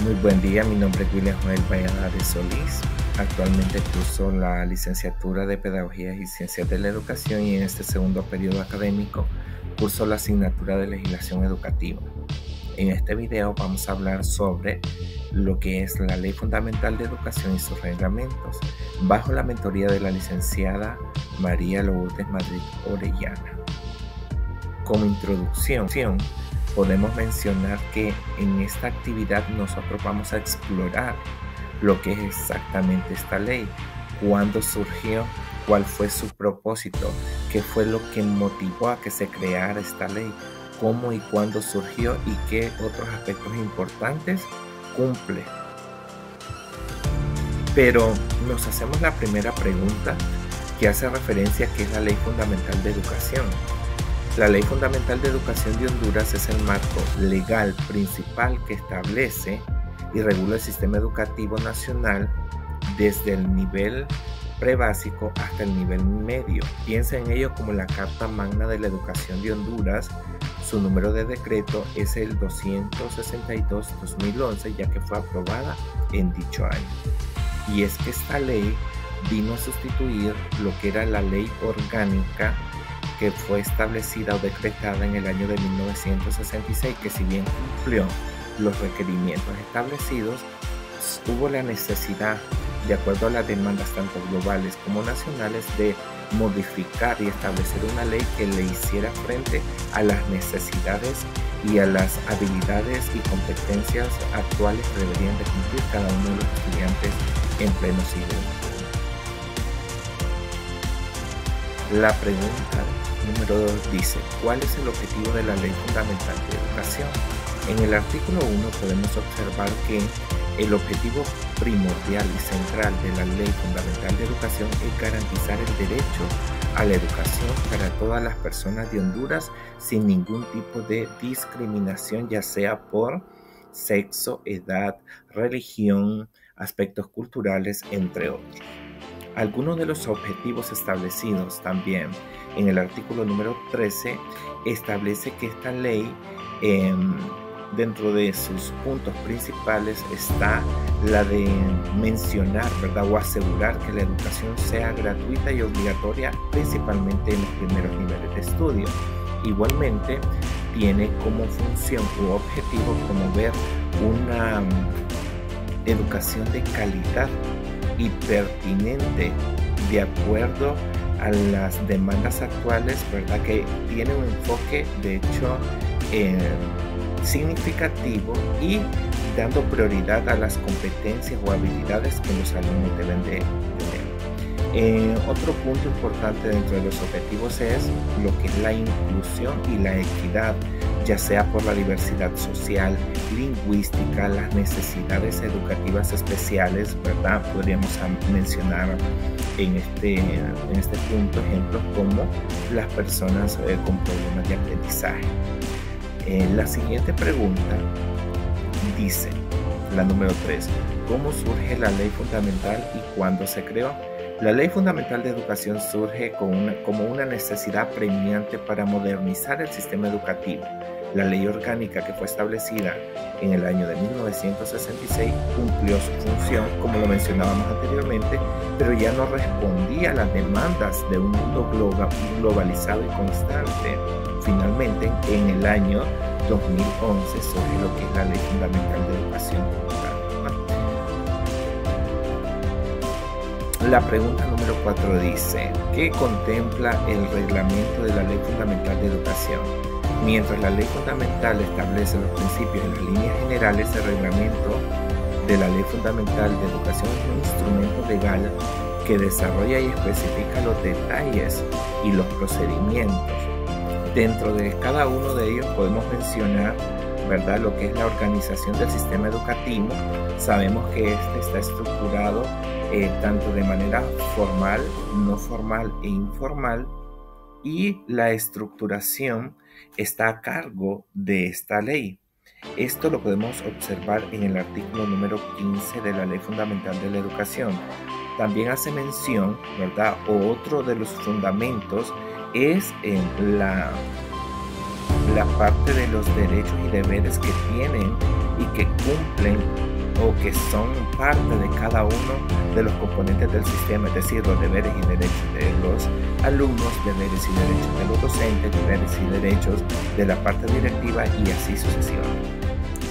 Muy buen día, mi nombre es William Joel Valladares Solís. Actualmente curso la licenciatura de Pedagogía y Ciencias de la Educación y en este segundo periodo académico curso la asignatura de Legislación Educativa. En este video vamos a hablar sobre lo que es la Ley Fundamental de Educación y sus reglamentos, bajo la mentoría de la licenciada María Lourdes Madrid Orellana. Como introducción, podemos mencionar que en esta actividad nosotros vamos a explorar lo que es exactamente esta ley, cuándo surgió, cuál fue su propósito, qué fue lo que motivó a que se creara esta ley, cómo y cuándo surgió y qué otros aspectos importantes cumple. Pero nos hacemos la primera pregunta que hace referencia a qué es la Ley Fundamental de Educación. La Ley Fundamental de Educación de Honduras es el marco legal principal que establece y regula el sistema educativo nacional desde el nivel prebásico hasta el nivel medio. Piensa en ello como la Carta Magna de la Educación de Honduras. Su número de decreto es el 262-2011, ya que fue aprobada en dicho año. Y es que esta ley vino a sustituir lo que era la ley orgánica que fue establecida o decretada en el año de 1966, que si bien cumplió los requerimientos establecidos, hubo la necesidad, de acuerdo a las demandas tanto globales como nacionales, de modificar y establecer una ley que le hiciera frente a las necesidades y a las habilidades y competencias actuales que deberían de cumplir cada uno de los estudiantes en pleno siglo XXI. La pregunta número 2 dice: ¿cuál es el objetivo de la Ley Fundamental de Educación? En el artículo 1 podemos observar que el objetivo primordial y central de la Ley Fundamental de Educación es garantizar el derecho a la educación para todas las personas de Honduras sin ningún tipo de discriminación, ya sea por sexo, edad, religión, aspectos culturales, entre otros. Algunos de los objetivos establecidos también en el artículo número 13 establece que esta ley, dentro de sus puntos principales, está la de mencionar, ¿verdad?, o asegurar que la educación sea gratuita y obligatoria, principalmente en los primeros niveles de estudio. Igualmente, tiene como función u objetivo promover una educación de calidad y pertinente de acuerdo a las demandas actuales, ¿verdad?, que tiene un enfoque de hecho significativo y dando prioridad a las competencias o habilidades que los alumnos deben de tener. Otro punto importante dentro de los objetivos es lo que es la inclusión y la equidad, ya sea por la diversidad social, lingüística, las necesidades educativas especiales, ¿verdad? Podríamos mencionar en este punto ejemplos como las personas con problemas de aprendizaje. La siguiente pregunta dice, la número 3, ¿cómo surge la Ley Fundamental y cuándo se creó? La Ley Fundamental de Educación surge como una necesidad premiante para modernizar el sistema educativo. La ley orgánica que fue establecida en el año de 1966 cumplió su función, como lo mencionábamos anteriormente, pero ya no respondía a las demandas de un mundo globalizado y constante. Finalmente, en el año 2011 surge lo que es la Ley Fundamental de Educación. La pregunta número 4 dice: ¿qué contempla el reglamento de la Ley Fundamental de Educación? Mientras la Ley Fundamental establece los principios y las líneas generales, el reglamento de la Ley Fundamental de Educación es un instrumento legal que desarrolla y especifica los detalles y los procedimientos. Dentro de cada uno de ellos podemos mencionar, ¿verdad?, lo que es la organización del sistema educativo. Sabemos que este está estructurado tanto de manera formal, no formal e informal, y la estructuración está a cargo de esta ley. Esto lo podemos observar en el artículo número 15 de la Ley Fundamental de la Educación. También hace mención, ¿verdad?, o otro de los fundamentos es la la parte de los derechos y deberes que tienen y que cumplen o que son parte de cada uno de los componentes del sistema, es decir, los deberes y derechos de los alumnos, deberes y derechos de los docentes, deberes y derechos de la parte directiva y así sucesivamente.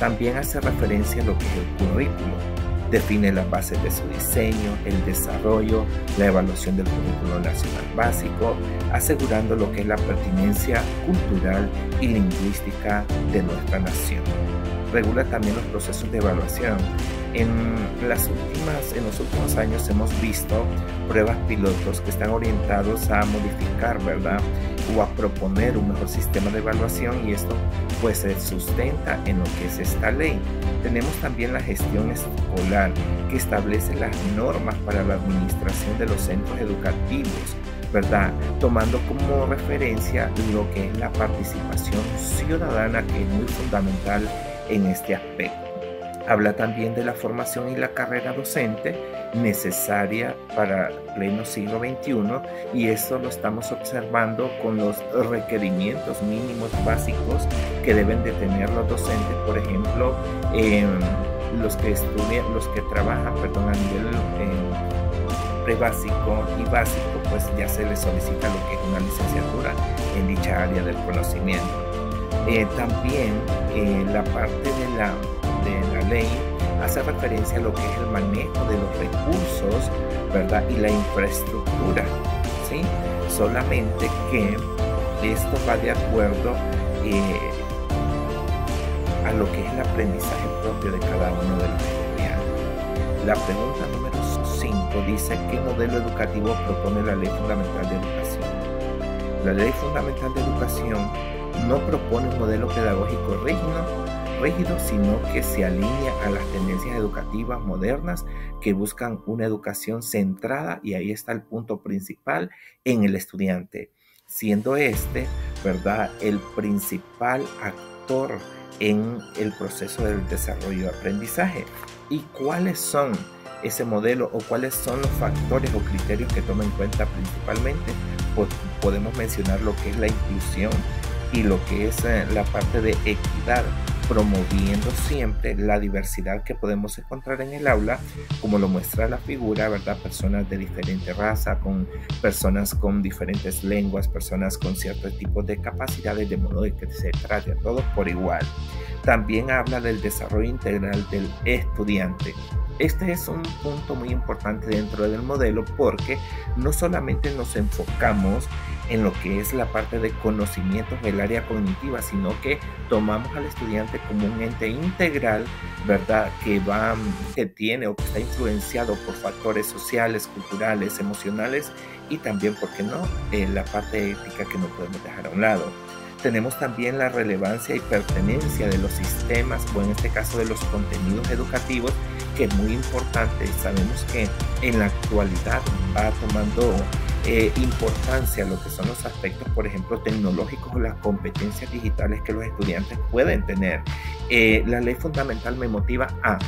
También hace referencia a lo que es el currículo. Define las bases de su diseño, el desarrollo, la evaluación del currículo nacional básico, asegurando lo que es la pertinencia cultural y lingüística de nuestra nación. Regula también los procesos de evaluación. En los últimos años hemos visto pruebas pilotos que están orientados a modificar, ¿verdad? O a proponer un mejor sistema de evaluación, y esto pues se sustenta en lo que es esta ley. Tenemos también la gestión escolar, que establece las normas para la administración de los centros educativos, ¿verdad? Tomando como referencia lo que es la participación ciudadana, que es muy fundamental en este aspecto. Habla también de la formación y la carrera docente necesaria para pleno siglo XXI, y esto lo estamos observando con los requerimientos mínimos básicos que deben de tener los docentes. Por ejemplo, los que trabajan, a nivel prebásico y básico, pues ya se les solicita lo que es una licenciatura en dicha área del conocimiento. También la parte de la ley hace referencia a lo que es el manejo de los recursos, ¿verdad? Y la infraestructura, ¿sí? Solamente que esto va de acuerdo a lo que es el aprendizaje propio de cada uno de los estudiantes. La pregunta número 5 dice: ¿qué modelo educativo propone la Ley Fundamental de Educación? La Ley Fundamental de Educación no propone un modelo pedagógico rígido, sino que se alinea a las tendencias educativas modernas que buscan una educación centrada, y ahí está el punto principal, en el estudiante, siendo ¿verdad?, el principal actor en el proceso del desarrollo de aprendizaje. ¿Y cuáles son ese modelo o cuáles son los factores o criterios que toma en cuenta principalmente? Pues podemos mencionar lo que es la inclusión y lo que es la parte de equidad, promoviendo siempre la diversidad que podemos encontrar en el aula, como lo muestra la figura, ¿verdad? Personas de diferente raza, con personas con diferentes lenguas, personas con ciertos tipos de capacidades, de modo de que se trate a todos por igual. También habla del desarrollo integral del estudiante. Este es un punto muy importante dentro del modelo, porque no solamente nos enfocamos en lo que es la parte de conocimientos del área cognitiva, sino que tomamos al estudiante como un ente integral, ¿verdad?, que tiene o que está influenciado por factores sociales, culturales, emocionales, y también, ¿por qué no?, la parte ética, que no podemos dejar a un lado. Tenemos también la relevancia y pertenencia de los sistemas, o en este caso de los contenidos educativos, que es muy importante. Sabemos que en la actualidad va tomando importancia lo que son los aspectos, por ejemplo, tecnológicos, o las competencias digitales que los estudiantes pueden tener. La ley fundamental me motiva a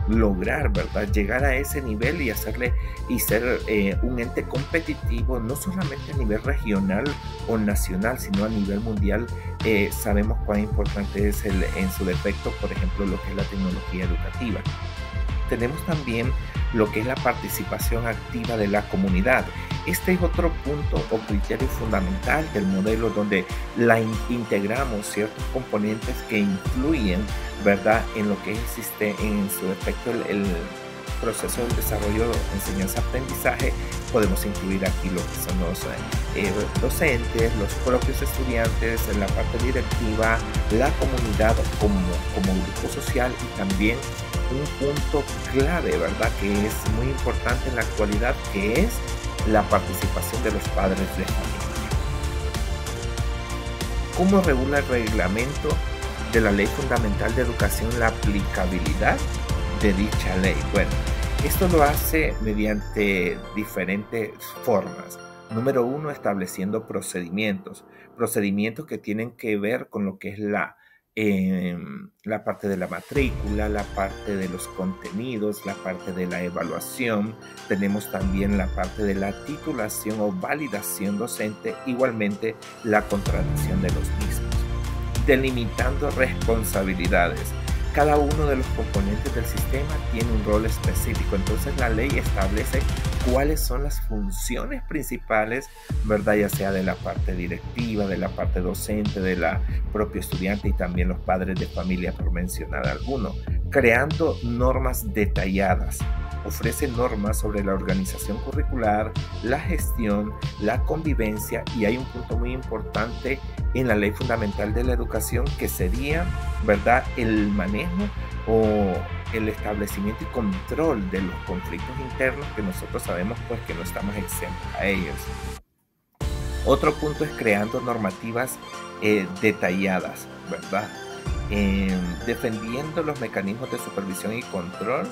lograr, ¿verdad?, llegar a ese nivel y ser un ente competitivo, no solamente a nivel regional o nacional, sino a nivel mundial. Sabemos cuán importante es en su defecto, por ejemplo, lo que es la tecnología educativa. Tenemos también lo que es la participación activa de la comunidad. Este es otro punto o criterio fundamental del modelo, donde integramos ciertos componentes que influyen, ¿verdad?, en lo que existe en su efecto el proceso del desarrollo de enseñanza-aprendizaje. Podemos incluir aquí lo que son los docentes, los propios estudiantes, la parte directiva, la comunidad como grupo social, y también un punto clave, ¿verdad?, que es muy importante en la actualidad, que es la participación de los padres de familia. ¿Cómo regula el reglamento de la Ley Fundamental de Educación la aplicabilidad de dicha ley? Bueno, esto lo hace mediante diferentes formas. Número 1, estableciendo procedimientos que tienen que ver con lo que es la parte de la matrícula, la parte de los contenidos, la parte de la evaluación. Tenemos también la parte de la titulación o validación docente, igualmente la contratación de los mismos. delimitando responsabilidades. Cada uno de los componentes del sistema tiene un rol específico, entonces la ley establece cuáles son las funciones principales, ¿verdad? Ya sea de la parte directiva, de la parte docente, de la propia estudiante y también los padres de familia, por mencionar alguno, creando normas detalladas. Ofrece normas sobre la organización curricular, la gestión, la convivencia, y hay un punto muy importante en la Ley Fundamental de la Educación que sería, ¿verdad?, el manejo o el establecimiento y control de los conflictos internos, que nosotros sabemos pues que no estamos exentos a ellos. Otro punto es creando normativas detalladas, ¿verdad? Defendiendo los mecanismos de supervisión y control,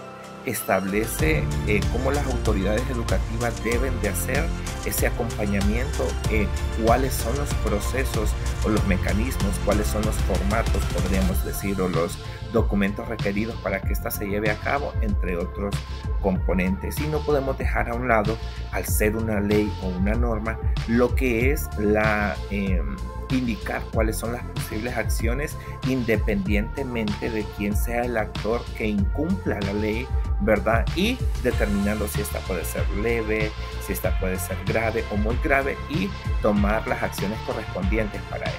establece cómo las autoridades educativas deben de hacer ese acompañamiento, cuáles son los procesos o los mecanismos, cuáles son los formatos, podríamos decir, o los documentos requeridos para que ésta se lleve a cabo, entre otros componentes. Y no podemos dejar a un lado, al ser una ley o una norma, lo que es la indicar cuáles son las posibles acciones independientemente de quién sea el actor que incumpla la ley, ¿verdad? Y determinando si esta puede ser leve, si esta puede ser grave o muy grave, y tomar las acciones correspondientes para ello.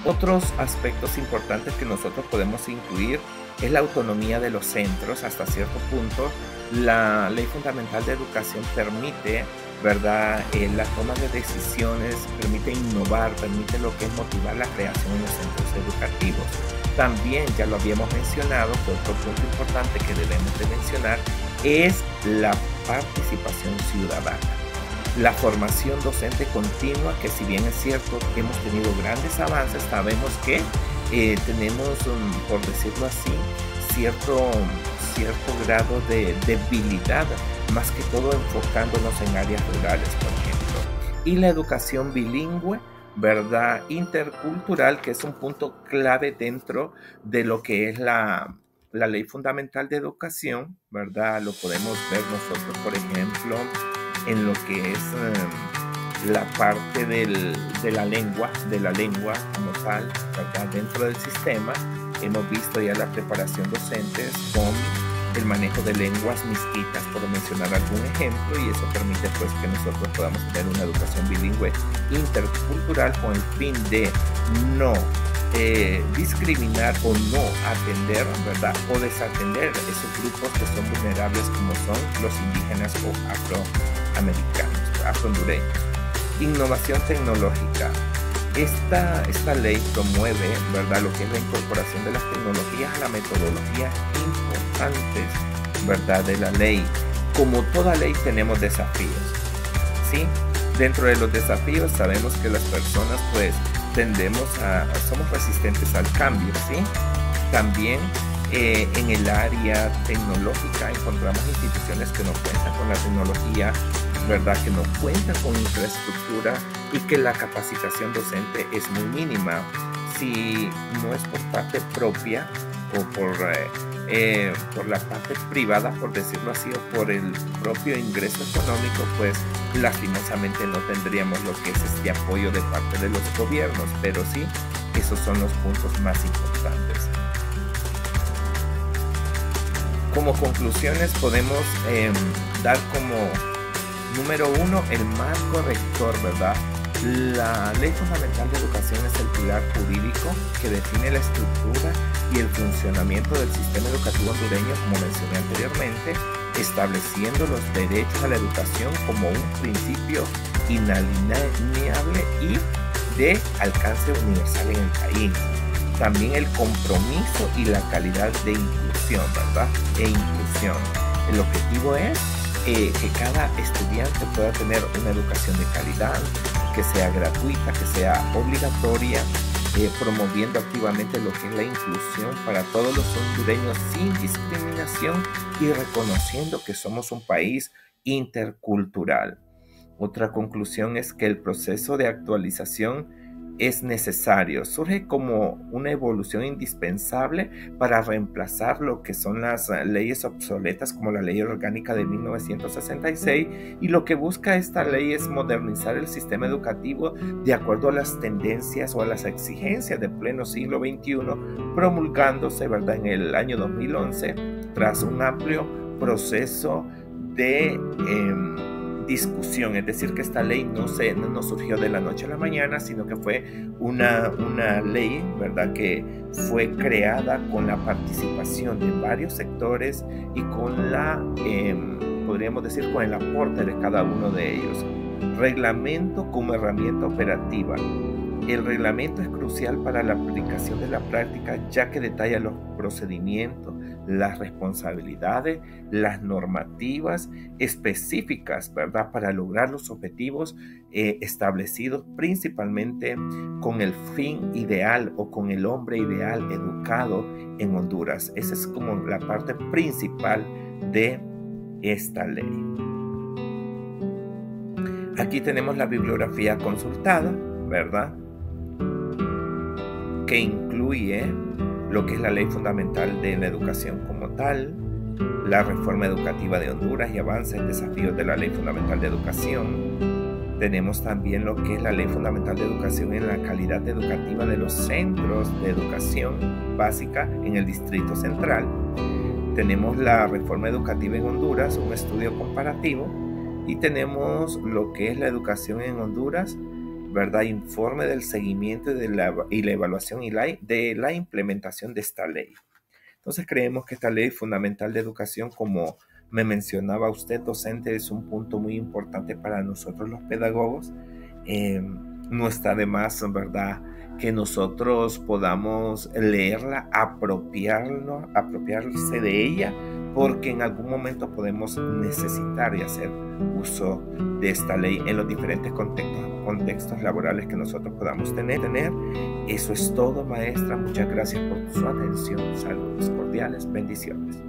Otros aspectos importantes que nosotros podemos incluir es la autonomía de los centros. Hasta cierto punto, la Ley Fundamental de Educación permite, ¿verdad?, la toma de decisiones, permite innovar, permite lo que es motivar la creación en los centros educativos. También, ya lo habíamos mencionado, que otro punto importante que debemos de mencionar es la participación ciudadana. La formación docente continua, que si bien es cierto que hemos tenido grandes avances, sabemos que tenemos, por decirlo así, cierto grado de debilidad, más que todo enfocándonos en áreas rurales, por ejemplo. Y la educación bilingüe, ¿verdad?, intercultural, que es un punto clave dentro de lo que es la Ley Fundamental de Educación, ¿verdad? Lo podemos ver nosotros, por ejemplo, en lo que es la parte de la lengua como tal, ¿verdad? Dentro del sistema hemos visto ya la preparación docentes con el manejo de lenguas mixtas, por mencionar algún ejemplo, y eso permite pues que nosotros podamos tener una educación bilingüe intercultural con el fin de no discriminar o no atender, ¿verdad?, o desatender esos grupos que son vulnerables, como son los indígenas o afroamericanos, afrohondureños. Innovación tecnológica. Esta ley promueve, ¿verdad?, lo que es la incorporación de las tecnologías a la metodología importantes, ¿verdad?, de la ley. Como toda ley tenemos desafíos, ¿sí? Dentro de los desafíos sabemos que las personas pues somos resistentes al cambio, ¿sí? También en el área tecnológica encontramos instituciones que no cuentan con la tecnología, ¿verdad?, que no cuentan con infraestructura y que la capacitación docente es muy mínima. Si no es por parte propia o por la parte privada, por decirlo así, o por el propio ingreso económico, pues lastimosamente no tendríamos lo que es este apoyo de parte de los gobiernos, pero sí, esos son los puntos más importantes. Como conclusiones podemos dar como número 1 el marco rector, ¿verdad? La Ley Fundamental de Educación es el pilar jurídico que define la estructura y el funcionamiento del sistema educativo hondureño, como mencioné anteriormente, estableciendo los derechos a la educación como un principio inalienable y de alcance universal en el país. También el compromiso y la calidad de inclusión, ¿verdad? El objetivo es que cada estudiante pueda tener una educación de calidad, que sea gratuita, que sea obligatoria, promoviendo activamente lo que es la inclusión para todos los hondureños sin discriminación y reconociendo que somos un país intercultural. Otra conclusión es que el proceso de actualización es necesario, surge como una evolución indispensable para reemplazar lo que son las leyes obsoletas como la Ley Orgánica de 1966, y lo que busca esta ley es modernizar el sistema educativo de acuerdo a las tendencias o a las exigencias del pleno siglo XXI, promulgándose, ¿verdad?, en el año 2011 tras un amplio proceso de discusión. Es decir, que esta ley no surgió de la noche a la mañana, sino que fue una ley, ¿verdad?, que fue creada con la participación de varios sectores y con la, podríamos decir, con el aporte de cada uno de ellos. Reglamento como herramienta operativa. El reglamento es crucial para la aplicación de la práctica, ya que detalla los procedimientos, las responsabilidades, las normativas específicas, ¿verdad?, para lograr los objetivos establecidos, principalmente con el fin ideal o con el hombre ideal educado en Honduras. Esa es como la parte principal de esta ley. Aquí tenemos la bibliografía consultada, ¿verdad?, que incluye lo que es la Ley Fundamental de la Educación como tal, la Reforma Educativa de Honduras y avances y desafíos de la Ley Fundamental de Educación. Tenemos también lo que es la Ley Fundamental de Educación en la calidad educativa de los centros de educación básica en el Distrito Central. Tenemos la Reforma Educativa en Honduras, un estudio comparativo, y tenemos lo que es la educación en Honduras, ¿verdad?, informe del seguimiento y la evaluación de la implementación de esta ley. Entonces creemos que esta Ley Fundamental de Educación, como me mencionaba usted, docente, es un punto muy importante para nosotros los pedagogos. No está de más, ¿verdad?, que nosotros podamos leerla, apropiarse de ella, porque en algún momento podemos necesitar y hacer uso de esta ley en los diferentes contextos laborales que nosotros podamos tener. Eso es todo, maestra. Muchas gracias por su atención. Saludos cordiales. Bendiciones.